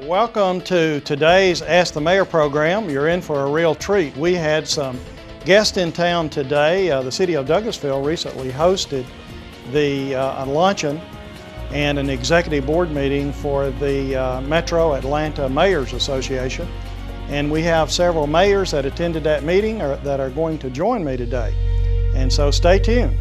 Welcome to today's Ask the Mayor program. You're in for a real treat. We had some guests in town today. The city of Douglasville recently hosted the luncheon and an executive board meeting for the Metro Atlanta Mayors Association. And we have several mayors that attended that meeting that are going to join me today. And so stay tuned.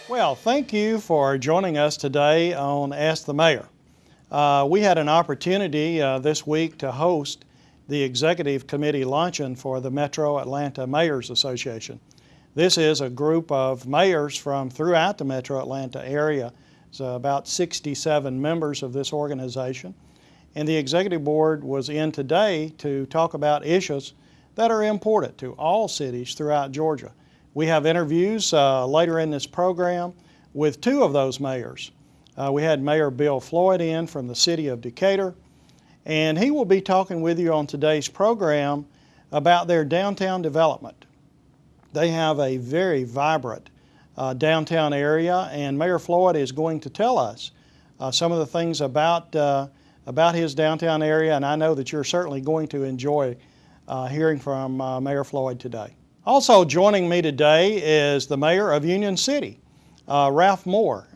Well, thank you for joining us today on Ask the Mayor. We had an opportunity this week to host the Executive Committee Luncheon for the Metro Atlanta Mayors Association. This is a group of mayors from throughout the Metro Atlanta area. It's about 67 members of this organization. And the Executive Board was in today to talk about issues that are important to all cities throughout Georgia. We have interviews later in this program with two of those mayors. We had Mayor Bill Floyd in from the city of Decatur, and he will be talking with you on today's program about their downtown development. They have a very vibrant downtown area, and Mayor Floyd is going to tell us some of the things about his downtown area, and I know that you're certainly going to enjoy hearing from Mayor Floyd today. Also joining me today is the mayor of Union City, Ralph Moore.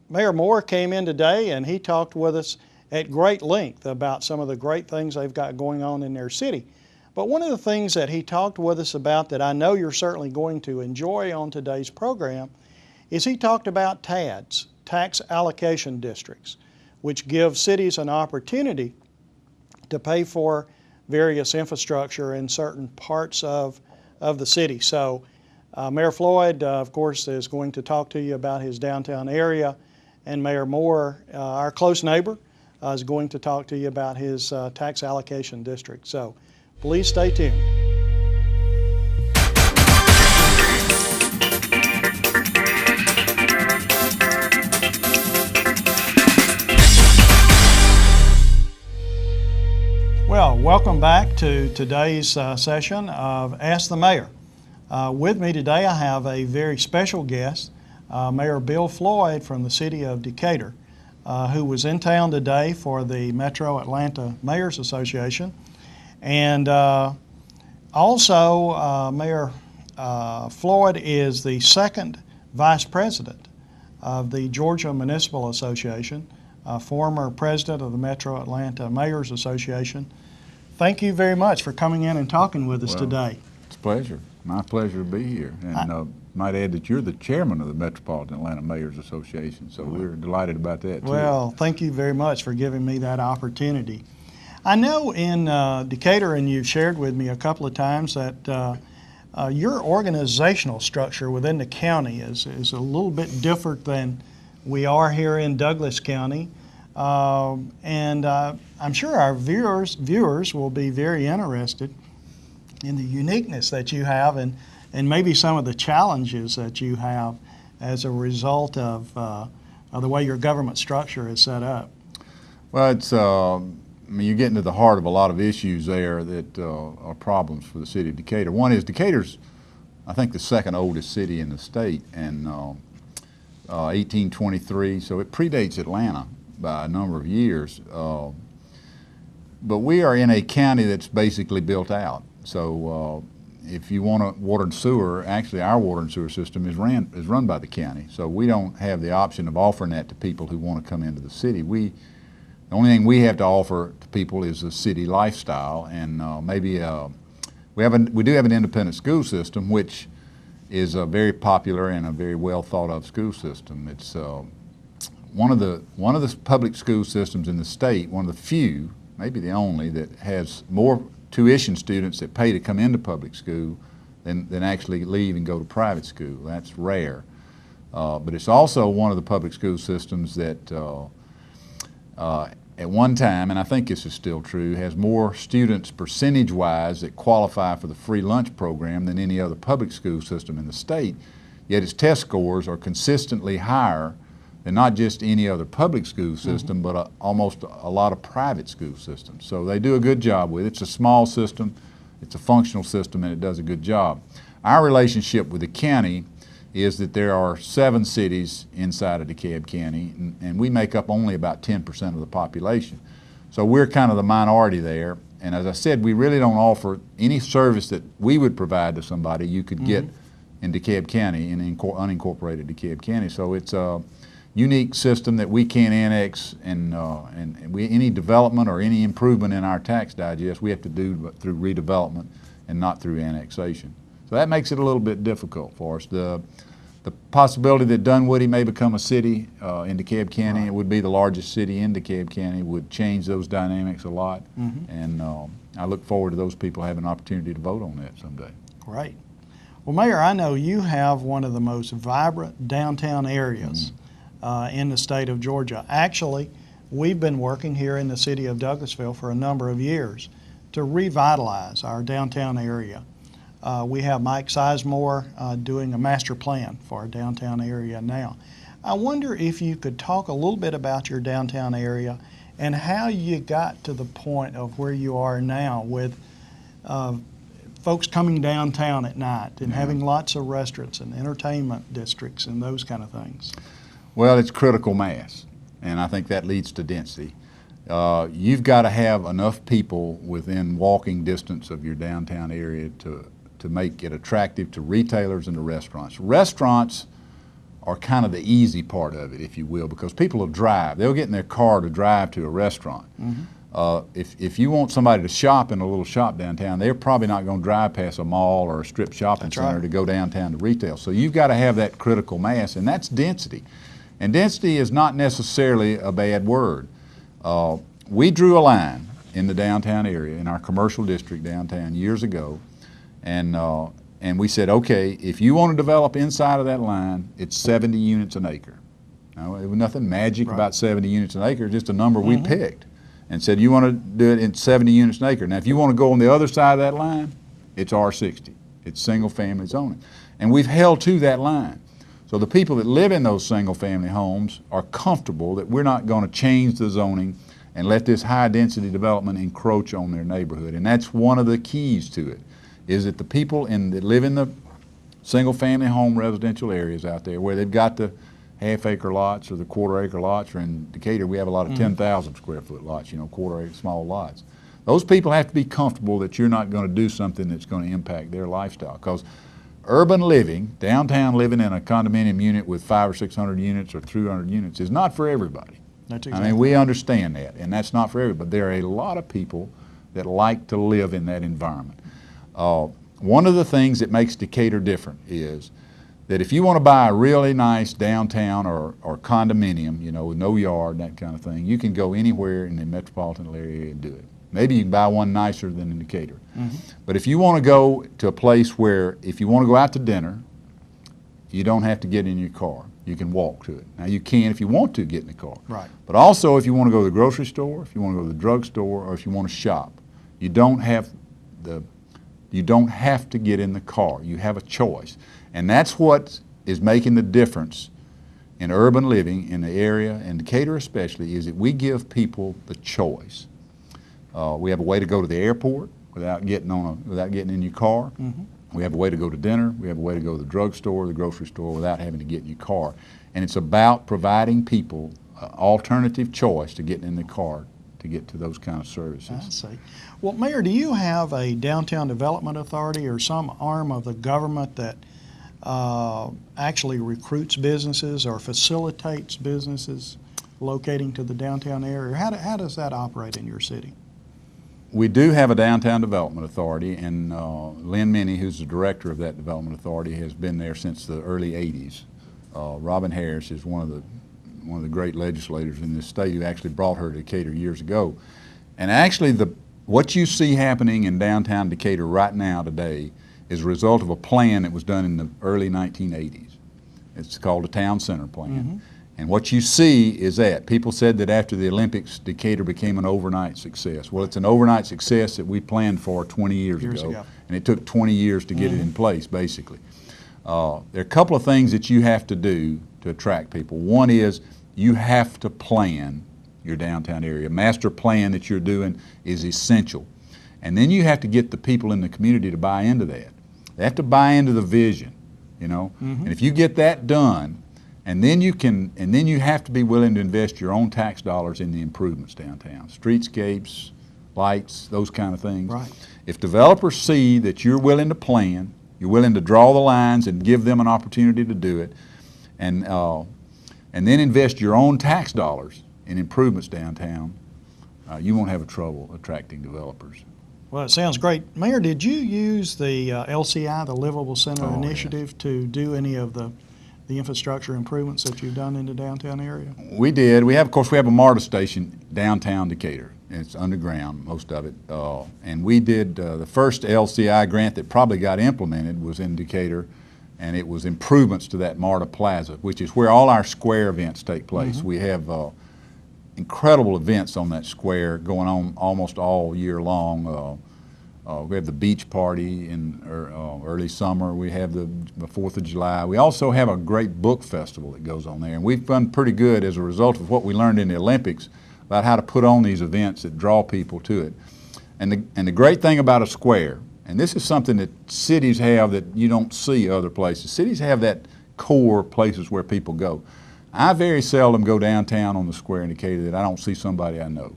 Mayor Moore came in today and he talked with us at great length about some of the great things they've got going on in their city. But one of the things that he talked with us about that I know you're certainly going to enjoy on today's program is he talked about TADs, tax allocation districts, which give cities an opportunity to pay for various infrastructure in certain parts of the city. So Mayor Floyd, of course, is going to talk to you about his downtown area, and Mayor Moore, our close neighbor, is going to talk to you about his tax allocation district. So please stay tuned. Well, welcome back to today's session of Ask the Mayor. With me today I have a very special guest, Mayor Bill Floyd from the city of Decatur, who was in town today for the Metro Atlanta Mayors Association. And also Mayor Floyd is the second vice president of the Georgia Municipal Association, former president of the Metro Atlanta Mayors Association. Thank you very much for coming in and talking with us today. It's a pleasure. My pleasure to be here. And might add that you're the chairman of the Metropolitan Atlanta Mayors Association, so we're delighted about that too. Well, thank you very much for giving me that opportunity. I know in Decatur, and you've shared with me a couple of times, that your organizational structure within the county is a little bit different than we are here in Douglas County. And I'm sure our viewers will be very interested in the uniqueness that you have and maybe some of the challenges that you have as a result of the way your government structure is set up. Well, it's, I mean, you get into the heart of a lot of issues there that are problems for the city of Decatur. One is Decatur's, I think, the second oldest city in the state, and 1823, so it predates Atlanta by a number of years. But we are in a county that's basically built out. So if you want a water and sewer, actually our water and sewer system is run by the county. So we don't have the option of offering that to people who want to come into the city. The only thing we have to offer to people is a city lifestyle, and maybe we do have an independent school system, which is a very popular and a very well thought of school system. It's one of the public school systems in the state, one of the few, maybe the only, that has more tuition students that pay to come into public school than actually leave and go to private school. That's rare. But it's also one of the public school systems that at one time, and I think this is still true, has more students percentage-wise that qualify for the free lunch program than any other public school system in the state, yet its test scores are consistently higher than not just any other public school system, but almost a lot of private school systems. So they do a good job with it. It's a small system, it's a functional system, and it does a good job. Our relationship with the county is that there are 7 cities inside of DeKalb County, and we make up only about 10% of the population. So we're kind of the minority there. And as I said, we really don't offer any service that we would provide to somebody you could get in DeKalb County, in unincorporated DeKalb County. So it's a unique system that we can't annex, and any development or any improvement in our tax digest we have to do through redevelopment and not through annexation. So that makes it a little bit difficult for us. The possibility that Dunwoody may become a city in DeKalb County, it would be the largest city in DeKalb County, would change those dynamics a lot. And I look forward to those people having an opportunity to vote on that someday. Great. Well, Mayor, I know you have one of the most vibrant downtown areas in the state of Georgia. Actually, we've been working here in the city of Douglasville for a number of years to revitalize our downtown area. We have Mike Sizemore doing a master plan for our downtown area now. I wonder if you could talk a little bit about your downtown area and how you got to the point of where you are now with folks coming downtown at night and having lots of restaurants and entertainment districts and those kind of things. Well, it's critical mass, and I think that leads to density. You've got to have enough people within walking distance of your downtown area to make it attractive to retailers and to restaurants. Restaurants are kind of the easy part of it, if you will, because people will drive. They'll get in their car to drive to a restaurant. If you want somebody to shop in a little shop downtown, they're probably not going to drive past a mall or a strip shopping center to go downtown to retail. So you've got to have that critical mass, and that's density. And density is not necessarily a bad word. We drew a line in the downtown area, in our commercial district downtown years ago, and we said, okay, if you want to develop inside of that line, it's 70 units an acre. Now, there was nothing magic about 70 units an acre, just a number we picked, and said you want to do it in 70 units an acre. Now, if you want to go on the other side of that line, it's R60. It's single family zoning. And we've held to that line. So the people that live in those single family homes are comfortable that we're not going to change the zoning and let this high density development encroach on their neighborhood. And that's one of the keys to it, is that the people that live in the single family home residential areas out there where they've got the half-acre lots or the quarter-acre lots, or in Decatur we have a lot of 10,000 square foot lots, you know, quarter-acre small lots. Those people have to be comfortable that you're not going to do something that's going to impact their lifestyle, because urban living, downtown living in a condominium unit with 500 or 600 units or 200 units is not for everybody. That's exactly. I mean, we understand that, and that's not for everybody. But there are a lot of people that like to live in that environment. One of the things that makes Decatur different is that if you want to buy a really nice downtown or condominium, you know, with no yard, that kind of thing, you can go anywhere in the metropolitan area and do it. Maybe you can buy one nicer than in Decatur. But if you want to go to a place where, if you want to go out to dinner, you don't have to get in your car. You can walk to it. Now, you can, if you want to, get in the car. Right. But also, if you want to go to the grocery store, if you want to go to the drugstore, or if you want to shop, you don't have to get in the car. You have a choice. And that's what is making the difference in urban living in the area, and Decatur especially, is that we give people the choice. We have a way to go to the airport without getting in your car. We have a way to go to dinner. We have a way to go to the drugstore, the grocery store, without having to get in your car. And it's about providing people alternative choice to getting in the car to get to those kind of services. I see. Well, Mayor, do you have a downtown development authority or some arm of the government that actually recruits businesses or facilitates businesses locating to the downtown area? How does that operate in your city? We do have a downtown development authority, and Lynn Minnie, who's the director of that development authority, has been there since the early '80s. Robin Harris is one of the great legislators in this state who actually brought her to Decatur years ago. And actually, what you see happening in downtown Decatur right now today is a result of a plan that was done in the early 1980s. It's called the Town Center Plan. And what you see is that people said that after the Olympics, Decatur became an overnight success. Well, it's an overnight success that we planned for 20 years ago, and it took 20 years to get it in place, basically. There are a couple of things that you have to do to attract people. One is you have to plan your downtown area. Master plan that you're doing is essential. And then you have to get the people in the community to buy into that. They have to buy into the vision, you know. And if you get that done, and then you have to be willing to invest your own tax dollars in the improvements downtown, streetscapes, lights, those kind of things. Right. If developers see that you're willing to plan, you're willing to draw the lines and give them an opportunity to do it, and then invest your own tax dollars in improvements downtown, you won't have trouble attracting developers. Well, it sounds great. Mayor, did you use the LCI, the Liveable Center initiative, yes, to do any of the infrastructure improvements that you've done in the downtown area? We did. Of course, we have a MARTA station downtown Decatur. It's underground, most of it. And we did the first LCI grant that probably got implemented was in Decatur, and it was improvements to that MARTA Plaza, which is where all our square events take place. We have incredible events on that square going on almost all year long. We have the beach party in early summer. We have the 4th of July. We also have a great book festival that goes on there. And we've done pretty good as a result of what we learned in the Olympics about how to put on these events that draw people to it. And the great thing about a square, and this is something that cities have that you don't see other places. Cities have that core places where people go. I very seldom go downtown on the square in Decatur that I don't see somebody I know.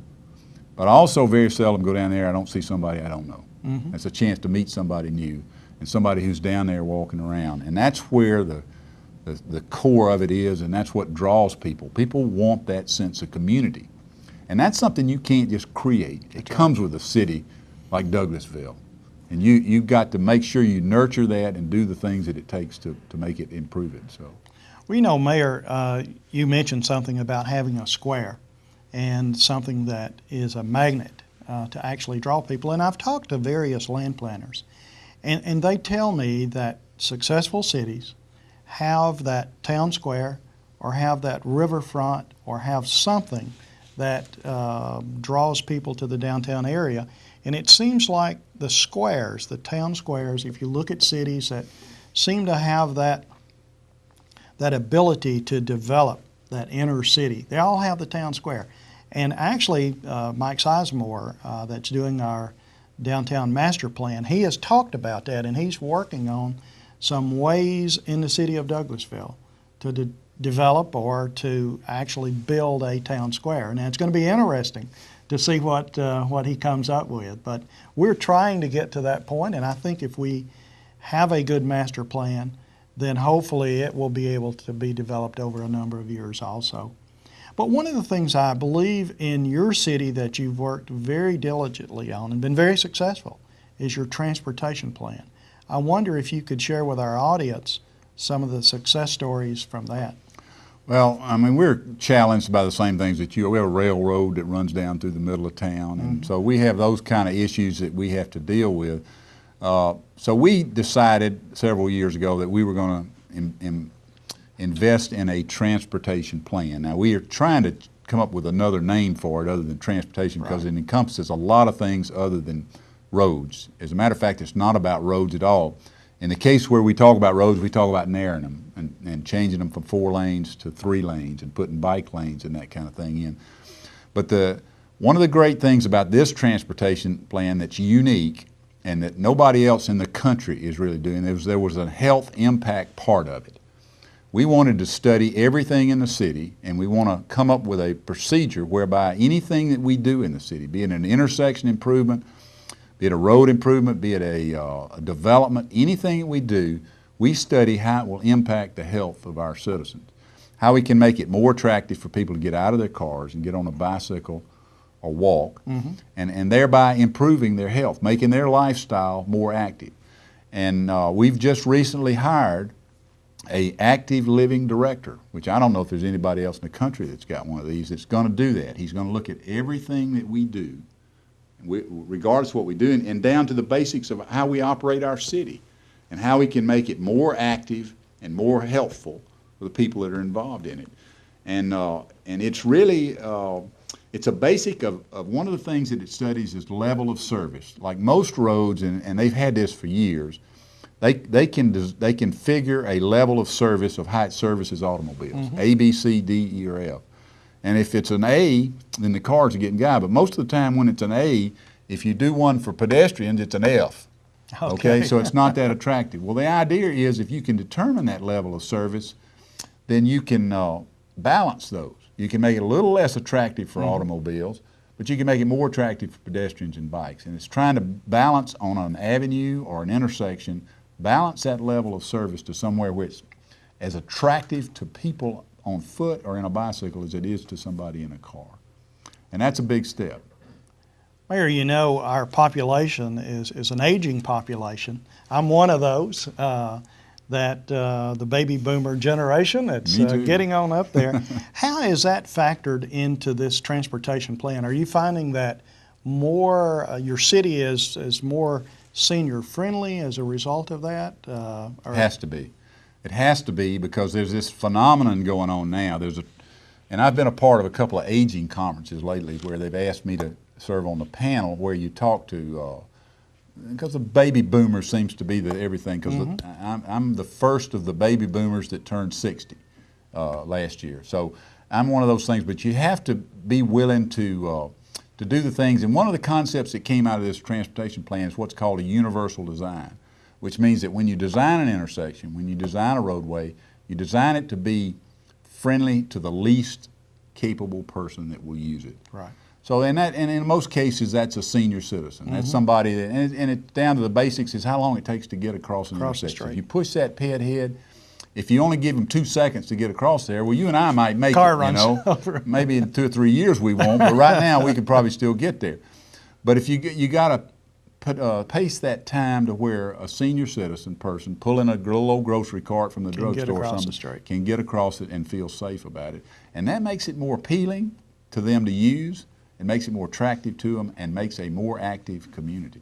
But I also very seldom go down there I don't see somebody I don't know. It's a chance to meet somebody new and somebody who's down there walking around. And that's where the core of it is, and that's what draws people. People want that sense of community. And that's something you can't just create. It comes with a city like Douglasville. And you've got to make sure you nurture that and do the things that it takes to make it improve it. So. Well, you know, Mayor, you mentioned something about having a square and something that is a magnet to actually draw people. And I've talked to various land planners, and they tell me that successful cities have that town square or have that riverfront or have something that draws people to the downtown area. And it seems like the squares, the town squares, if you look at cities that seem to have that ability to develop that inner city, they all have the town square. And actually, Mike Sizemore, that's doing our downtown master plan, he has talked about that, and he's working on some ways in the city of Douglasville to develop or to actually build a town square. Now, it's going to be interesting to see what he comes up with. But we're trying to get to that point, and I think if we have a good master plan, then hopefully it will be able to be developed over a number of years also. But one of the things I believe in your city that you've worked very diligently on and been very successful is your transportation plan. I wonder if you could share with our audience some of the success stories from that. Well, I mean, we're challenged by the same things that you are. We have a railroad that runs down through the middle of town, and so we have those kind of issues that we have to deal with. So we decided several years ago that we were going to invest in a transportation plan. Now, we are trying to come up with another name for it other than transportation because it encompasses a lot of things other than roads. As a matter of fact, it's not about roads at all. In the case where we talk about roads, we talk about narrowing them and changing them from 4 lanes to 3 lanes and putting bike lanes and that kind of thing in. But one of the great things about this transportation plan that's unique and that nobody else in the country is really doing, there was a health impact part of it. We wanted to study everything in the city, and we want to come up with a procedure whereby anything that we do in the city, be it an intersection improvement, be it a road improvement, be it a development, anything that we do, we study how it will impact the health of our citizens, how we can make it more attractive for people to get out of their cars and get on a bicycle or walk, and thereby improving their health, making their lifestyle more active. And we've just recently hired an active living director, which I don't know if there's anybody else in the country that's got one of these that's going to do that. He's going to look at everything that we do, regardless of what we do, and down to the basics of how we operate our city and how we can make it more active and more helpful for the people that are involved in it. And it's really, it's a basic of one of the things that it studies is level of service. Like most roads, and they've had this for years, they can figure a level of service of how it services automobiles, A, B, C, D, E, or F. And if it's an A, then the cars are getting guided. But most of the time when it's an A, if you do one for pedestrians, it's an F. Okay, so it's not that attractive. Well, the idea is if you can determine that level of service, then you can balance those. You can make it a little less attractive for automobiles, but you can make it more attractive for pedestrians and bikes. And it's trying to balance on an avenue or an intersection, balance that level of service to somewhere where it's as attractive to people on foot or in a bicycle as it is to somebody in a car. And that's a big step. Mayor, you know our population is an aging population. I'm one of those, the baby boomer generation that's getting on up there. How is that factored into this transportation plan? Are you finding that more your city is more senior friendly as a result of that? It has to be. It has to be because there's this phenomenon going on now. And I've been a part of a couple of aging conferences lately where they've asked me to serve on the panel where you talk to, because the baby boomers seems to be the everything, because I'm the first of the baby boomers that turned 60 last year. So I'm one of those things, but you have to be willing to do the things. And one of the concepts that came out of this transportation plan is what's called a universal design, which means that when you design an intersection, when you design a roadway, you design it to be friendly to the least capable person that will use it. Right. So and in most cases, that's a senior citizen. That's somebody that, and it's down to the basics is how long it takes to get across an intersection. If you push that ped head, if you only give them 2 seconds to get across there, well, you and I might make Car it, runs over. Maybe in 2 or 3 years we won't, but right now we could probably still get there. But if you got to pace that time to where a senior citizen person pulling a little old grocery cart from the drugstore or something can get across it and feel safe about it. And that makes it more appealing to them to use. It makes it more attractive to them and makes a more active community.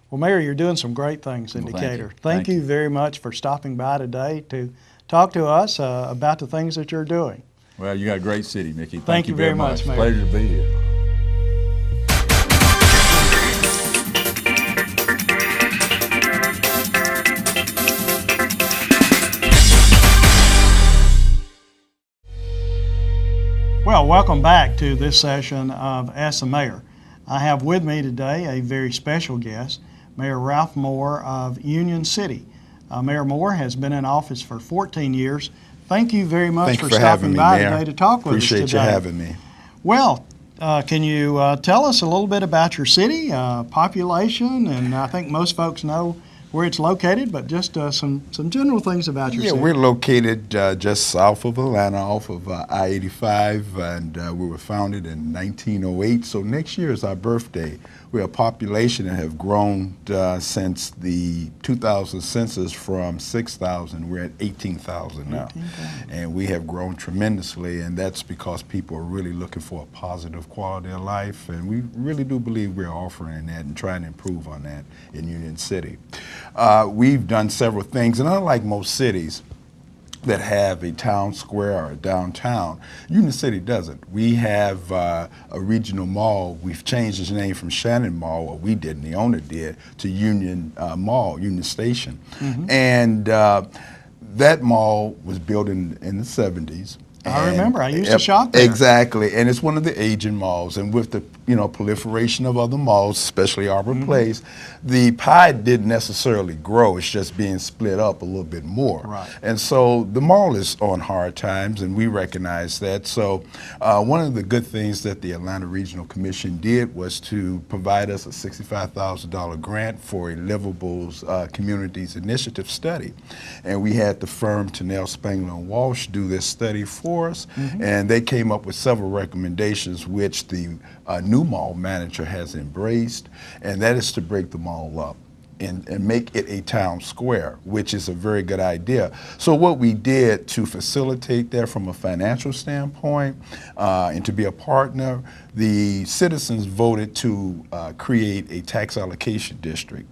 Well, Mayor, you're doing some great things in Well, Decatur. Thank you. Thank you very much for stopping by today to talk to us about the things that you're doing. Well, you got a great city, Mickey. Thank you very much, Mayor. Pleasure to be here. Well, welcome back to this session of Ask the Mayor. I have with me today a very special guest, Mayor Ralph Moore of Union City. Mayor Moore has been in office for 14 years. Thank you very much for stopping by today to talk with us today. Appreciate you having me. Well, can you tell us a little bit about your city, population, and I think most folks know where it's located, but just some general things about your city. Yeah, we're located just south of Atlanta, off of I-85, and we were founded in 1908. So next year is our birthday. We're a population that have grown since the 2000 census from 6,000. We're at 18,000 now. 18,000. And we have grown tremendously, and that's because people are really looking for a positive quality of life, and we really do believe we're offering that and trying to improve on that in Union City. We've done several things, and unlike most cities that have a town square or a downtown, Union City doesn't. We have a regional mall. We've changed its name from Shannon Mall, or we didn't, the owner did, to Union Mall, Union Station. And that mall was built in the 70s. I remember. I used to shop there. Exactly, and it's one of the aging malls. And with the proliferation of other malls, especially Arbor Place, the pie didn't necessarily grow. It's just being split up a little bit more. Right. And so the mall is on hard times, and we recognize that. So one of the good things that the Atlanta Regional Commission did was to provide us a $65,000 grant for a Livable Communities Initiative study. And we had the firm Tennell Spangler and Walsh do this study for us, and they came up with several recommendations which the new mall manager has embraced, and that is to break the mall up and make it a town square, which is a very good idea. So what we did to facilitate that from a financial standpoint and to be a partner, the citizens voted to create a tax allocation district.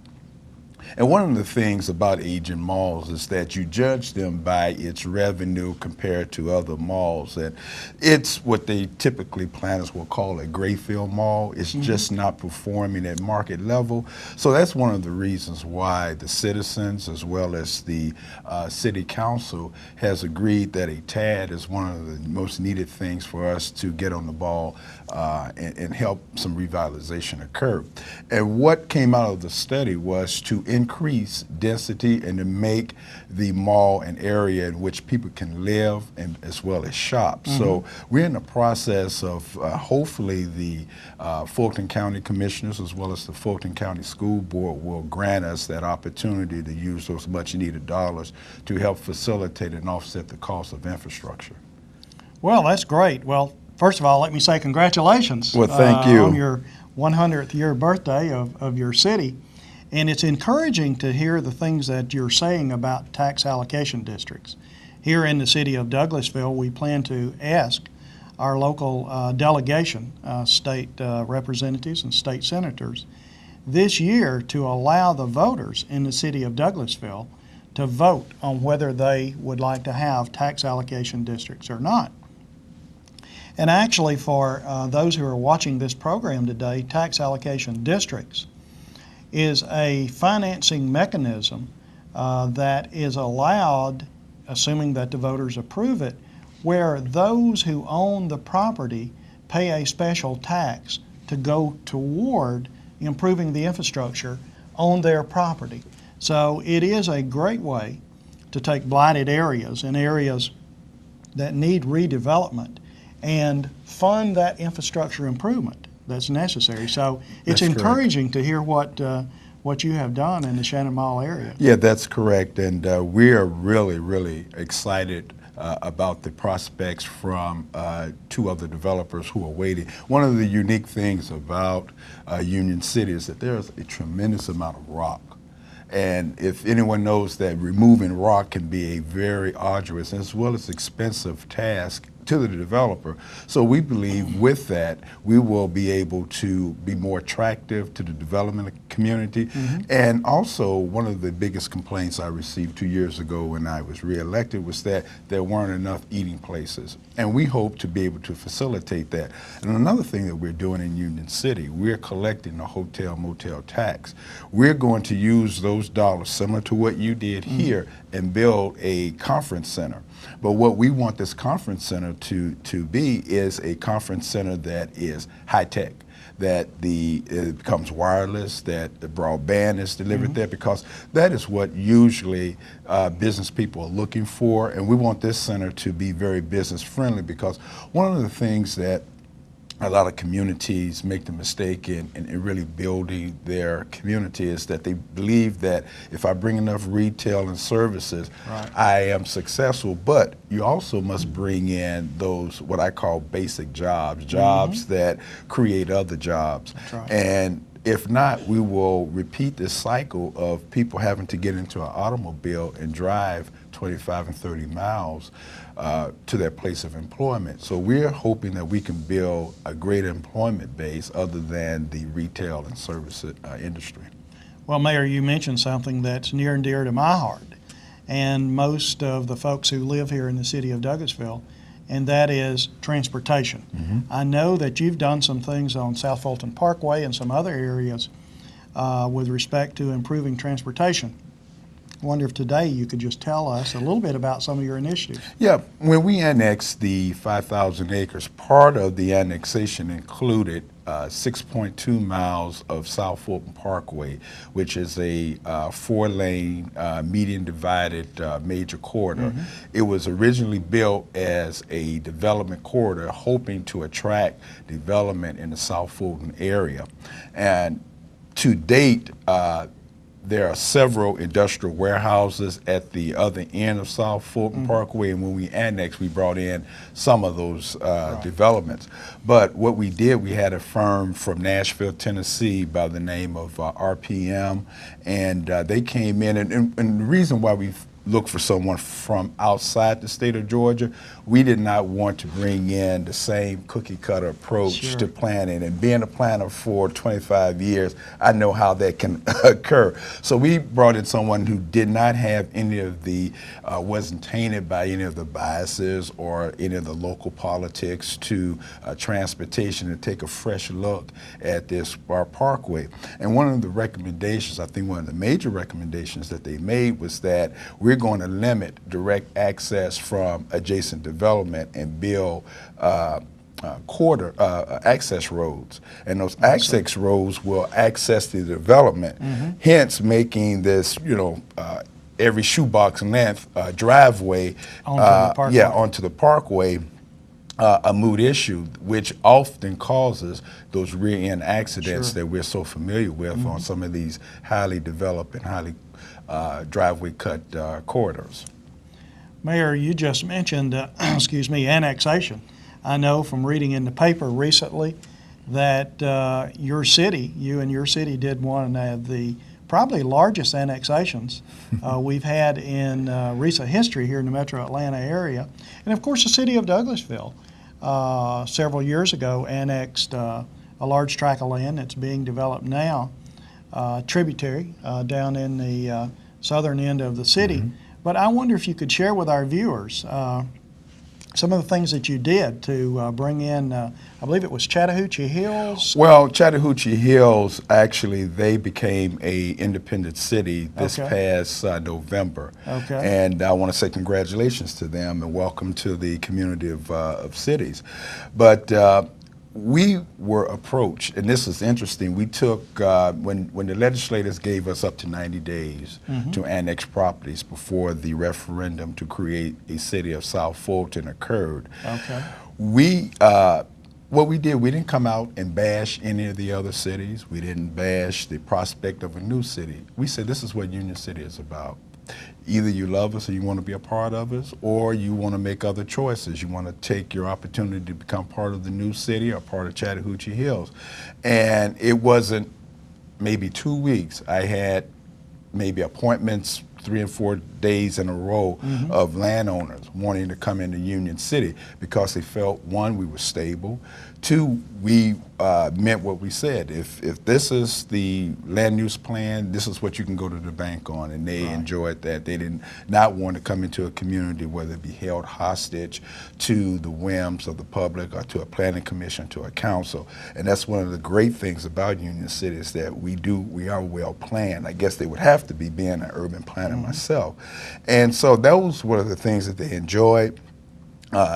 And one of the things about aging malls is that you judge them by its revenue compared to other malls. And it's what they typically planners will call a grayfield mall. It's just not performing at market level. So that's one of the reasons why the citizens, as well as the city council, has agreed that a TAD is one of the most needed things for us to get on the ball and help some revitalization occur. And what came out of the study was to increase density and to make the mall an area in which people can live and as well as shop. So we're in the process of hopefully the Fulton County Commissioners as well as the Fulton County School Board will grant us that opportunity to use those much needed dollars to help facilitate and offset the cost of infrastructure. Well, that's great. Well, first of all, let me say congratulations. Well, thank you. On your 100th year birthday of your city. And it's encouraging to hear the things that you're saying about tax allocation districts. Here in the city of Douglasville, we plan to ask our local delegation, state representatives and state senators, this year to allow the voters in the city of Douglasville to vote on whether they would like to have tax allocation districts or not. And actually, for those who are watching this program today, tax allocation districts is a financing mechanism that is allowed, assuming that the voters approve it, where those who own the property pay a special tax to go toward improving the infrastructure on their property. So it is a great way to take blighted areas and areas that need redevelopment and fund that infrastructure improvement that's necessary. So it's encouraging to hear what you have done in the Shannon Mall area. Yeah, that's correct. And we are really, really excited about the prospects from two other developers who are waiting. One of the unique things about Union City is that there's a tremendous amount of rock. And if anyone knows that removing rock can be a very arduous as well as expensive task to the developer. So we believe with that, we will be able to be more attractive to the development community. And also, one of the biggest complaints I received 2 years ago when I was reelected was that there weren't enough eating places. And we hope to be able to facilitate that. And another thing that we're doing in Union City, we're collecting the hotel motel tax. We're going to use those dollars, similar to what you did here, and build a conference center. But what we want this conference center to be is a conference center that is high tech, that it becomes wireless, that the broadband is delivered there, because that is what usually business people are looking for. And we want this center to be very business friendly, because one of the things that a lot of communities make the mistake in really building their community is that they believe that if I bring enough retail and services, I am successful. But you also must bring in those, what I call basic jobs, jobs that create other jobs. And if not, we will repeat this cycle of people having to get into an automobile and drive 25 and 30 miles to their place of employment. So we're hoping that we can build a great employment base other than the retail and service industry. Well, Mayor, you mentioned something that's near and dear to my heart, and most of the folks who live here in the city of Douglasville, and that is transportation. I know that you've done some things on South Fulton Parkway and some other areas with respect to improving transportation. I wonder if today you could just tell us a little bit about some of your initiatives. Yeah, when we annexed the 5,000 acres, part of the annexation included 6.2 miles of South Fulton Parkway, which is a 4-lane, median-divided major corridor. It was originally built as a development corridor, hoping to attract development in the South Fulton area. And to date, there are several industrial warehouses at the other end of South Fulton Parkway, and when we annexed, we brought in some of those developments. But what we did, we had a firm from Nashville, Tennessee by the name of RPM, and they came in, and the reason why we look for someone from outside the state of Georgia. We did not want to bring in the same cookie cutter approach Sure. to planning. And being a planner for 25 years, I know how that can occur. So we brought in someone who did not have any of the, wasn't tainted by any of the biases or any of the local politics to transportation, and take a fresh look at this our parkway. And one of the recommendations, I think one of the major recommendations that they made, was that we're going to limit direct access from adjacent development and build access roads. And those access roads will access the development, hence making this, every shoebox length driveway Onto the parkway. onto the parkway, a moot issue, which often causes those rear-end accidents that we're so familiar with on some of these highly developed and highly driveway cut corridors. Mayor, you just mentioned, annexation. I know from reading in the paper recently that you and your city did one of the probably largest annexations we've had in recent history here in the metro Atlanta area. And of course, the city of Douglasville several years ago annexed a large tract of land that's being developed now, tributary down in the southern end of the city. But I wonder if you could share with our viewers some of the things that you did to bring in, I believe it was Chattahoochee Hills. Well, Chattahoochee Hills, actually, they became a independent city this past November. And I want to say congratulations to them and welcome to the community of cities. But we were approached, and this is interesting. We took, when the legislators gave us up to 90 days to annex properties before the referendum to create a city of South Fulton occurred, what we did, we didn't come out and bash any of the other cities. We didn't bash the prospect of a new city. We said, this is what Union City is about. Either you love us and you want to be a part of us, or you want to make other choices. You want to take your opportunity to become part of the new city or part of Chattahoochee Hills. And it wasn't maybe 2 weeks. I had maybe appointments 3 and 4 days in a row of landowners wanting to come into Union City because they felt, one, we were stable, two, we meant what we said. If this is the land use plan, this is what you can go to the bank on, and they enjoyed that. They did not want to come into a community where they'd be held hostage to the whims of the public or to a planning commission, to a council. And that's one of the great things about Union City, is that we are well planned. I guess they would have to be, being an urban planner myself. And so those were the things that they enjoyed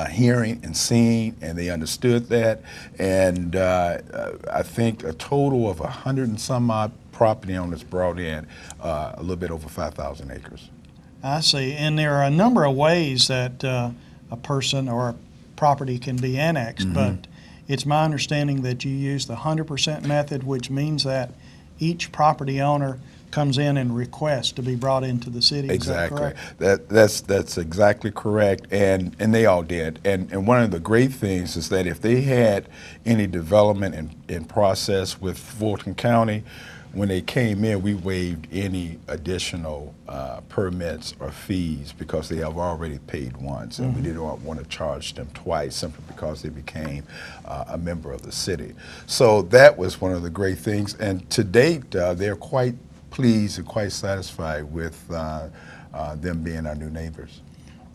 hearing and seeing, and they understood that. And I think a total of 100 and some odd property owners brought in a little bit over 5,000 acres. I see. And there are a number of ways that a person or a property can be annexed, but it's my understanding that you use the 100% method, which means that each property owner comes in and requests to be brought into the city. Exactly. Is that correct? That's exactly correct, and they all did. And one of the great things is that if they had any development in process with Fulton County, when they came in, we waived any additional permits or fees because they have already paid once, and we didn't want to charge them twice simply because they became a member of the city. So that was one of the great things, and to date, they're quite pleased and quite satisfied with them being our new neighbors.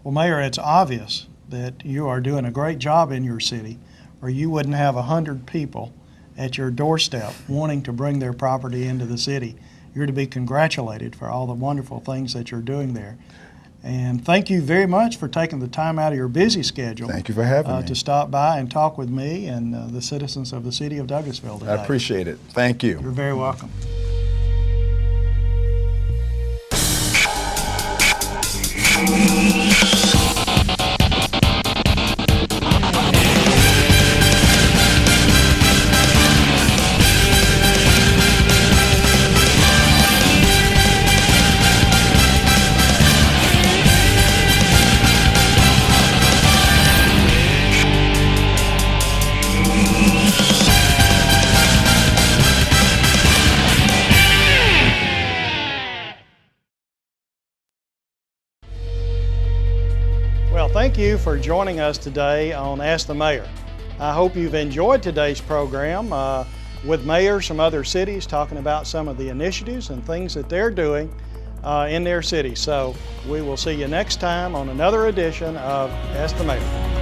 Well, Mayor, it's obvious that you are doing a great job in your city, or you wouldn't have 100 people at your doorstep wanting to bring their property into the city. You're to be congratulated for all the wonderful things that you're doing there. And thank you very much for taking the time out of your busy schedule. Thank you for having me. To stop by and talk with me and the citizens of the city of Douglasville today. I appreciate it. Thank you. You're very welcome. thank you for joining us today on Ask the Mayor. I hope you've enjoyed today's program with mayors from other cities talking about some of the initiatives and things that they're doing in their city. So we will see you next time on another edition of Ask the Mayor.